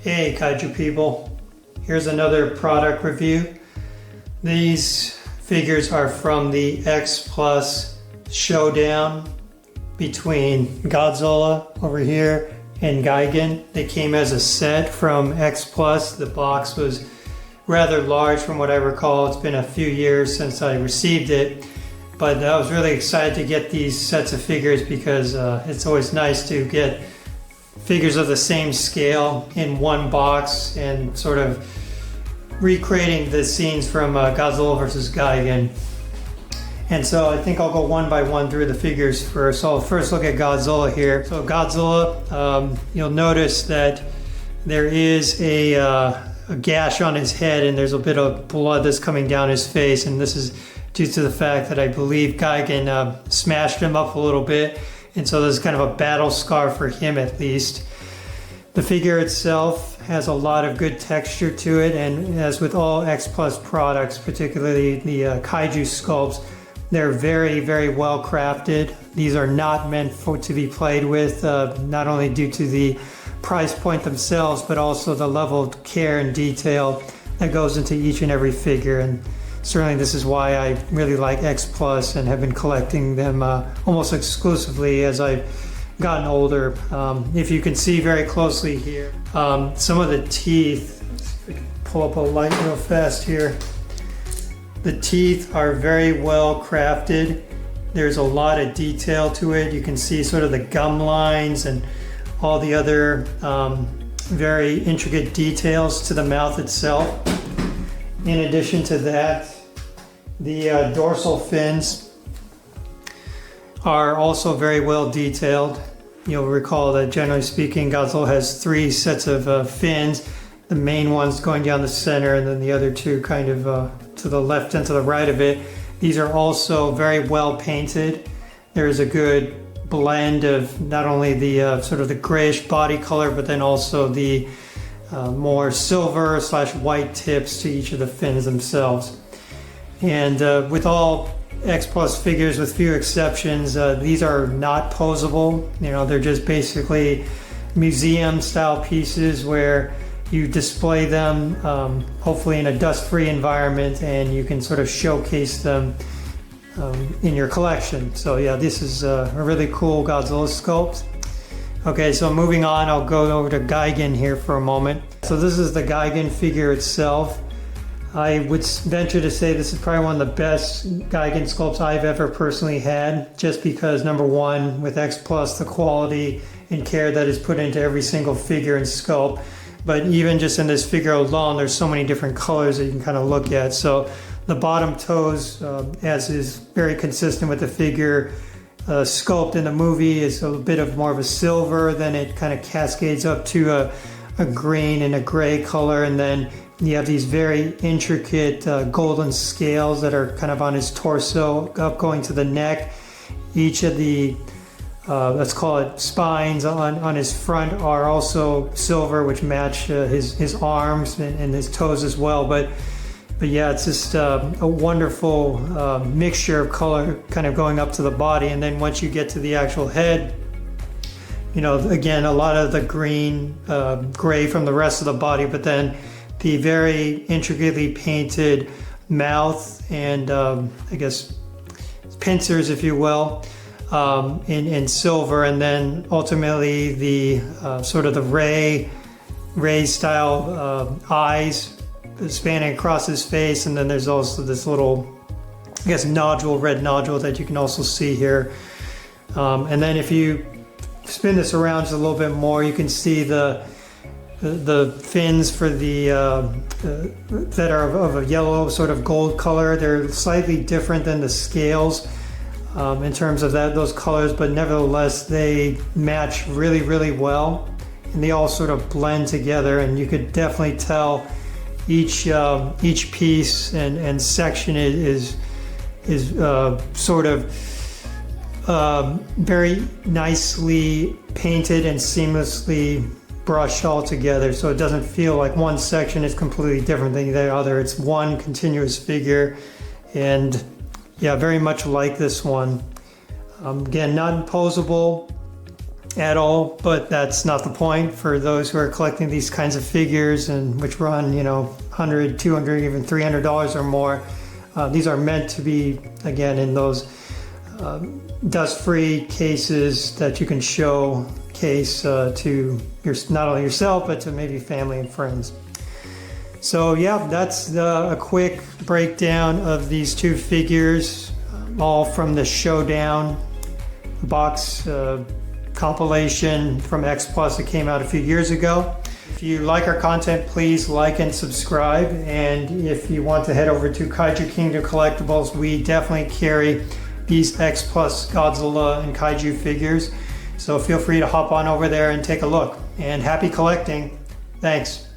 Hey Kaiju people, here's another product review. These figures are from the XPlus showdown between Godzilla over here and Gigan. They came as a set from XPlus. The box was rather large from what I recall. It's been a few years since I received it, but I was really excited to get these sets of figures because it's always nice to get figures of the same scale in one box and sort of recreating the scenes from Godzilla vs. Gigan. And so I think I'll go one by one through the figures first. So I'll first look at Godzilla here. So Godzilla, you'll notice that there is a gash on his head and there's a bit of blood that's coming down his face, and this is due to the fact that I believe Gigan smashed him up a little bit, and so there's kind of a battle scar for him at least. The figure itself has a lot of good texture to it, and as with all XPlus products, particularly the Kaiju sculpts, they're very, very well crafted. These are not meant to be played with, not only due to the price point themselves, but also the level of care and detail that goes into each and every figure. And certainly this is why I really like XPlus and have been collecting them almost exclusively as I've gotten older. If you can see very closely here, some of the teeth, if I can pull up a light real fast here, the teeth are very well crafted. There's a lot of detail to it. You can see sort of the gum lines and all the other very intricate details to the mouth itself. In addition to that, the dorsal fins are also very well detailed. You'll recall that generally speaking, Godzilla has three sets of fins. The main one's going down the center, and then the other two kind of to the left and to the right of it. These are also very well painted. There's a good blend of not only the sort of the grayish body color, but then also the more silver / white tips to each of the fins themselves. And with all XPlus figures, with few exceptions, these are not posable. You know, they're just basically museum style pieces where you display them hopefully in a dust-free environment, and you can sort of showcase them in your collection. So yeah, this is a really cool Godzilla sculpt. Okay, so moving on, I'll go over to Gigan here for a moment. So this is the Gigan figure itself. I would venture to say this is probably one of the best Gigan sculpts I've ever personally had, just because, number one, with XPlus, the quality and care that is put into every single figure and sculpt. But even just in this figure alone, there's so many different colors that you can kind of look at. So the bottom toes, as is very consistent with the figure sculpt in the movie, is a bit of more of a silver. Then it kind of cascades up to a green and a gray color, and then you have these very intricate golden scales that are kind of on his torso up going to the neck. Each of the let's call it spines on his front are also silver, which match his arms and his toes as well. But yeah, it's just a wonderful mixture of color kind of going up to the body. And then once you get to the actual head, you know, again, a lot of the green, gray from the rest of the body, but then the very intricately painted mouth and I guess pincers, if you will, in silver, and then ultimately the sort of the ray style eyes spanning across his face, and then there's also this little, I guess, red nodule that you can also see here. And then if you spin this around just a little bit more, you can see the fins for the that are of a yellow sort of gold color. They're slightly different than the scales in terms of those colors, but nevertheless they match really, really well, and they all sort of blend together, and you could definitely tell each piece and section is sort of very nicely painted and seamlessly brushed all together, so it doesn't feel like one section is completely different than the other. It's one continuous figure, and yeah, very much like this one. Again, not imposable. at all, but that's not the point. For those who are collecting these kinds of figures and which run, you know, $100, $200, even $300 or more, these are meant to be, again, in those dust-free cases that you can showcase to not only yourself, but to maybe family and friends. So yeah, that's a quick breakdown of these two figures, all from the Showdown box compilation from XPlus that came out a few years ago. If you like our content, please like and subscribe. And if you want to head over to Kaiju Kingdom Collectibles, we definitely carry these XPlus Godzilla and Kaiju figures. So feel free to hop on over there and take a look. And happy collecting. Thanks.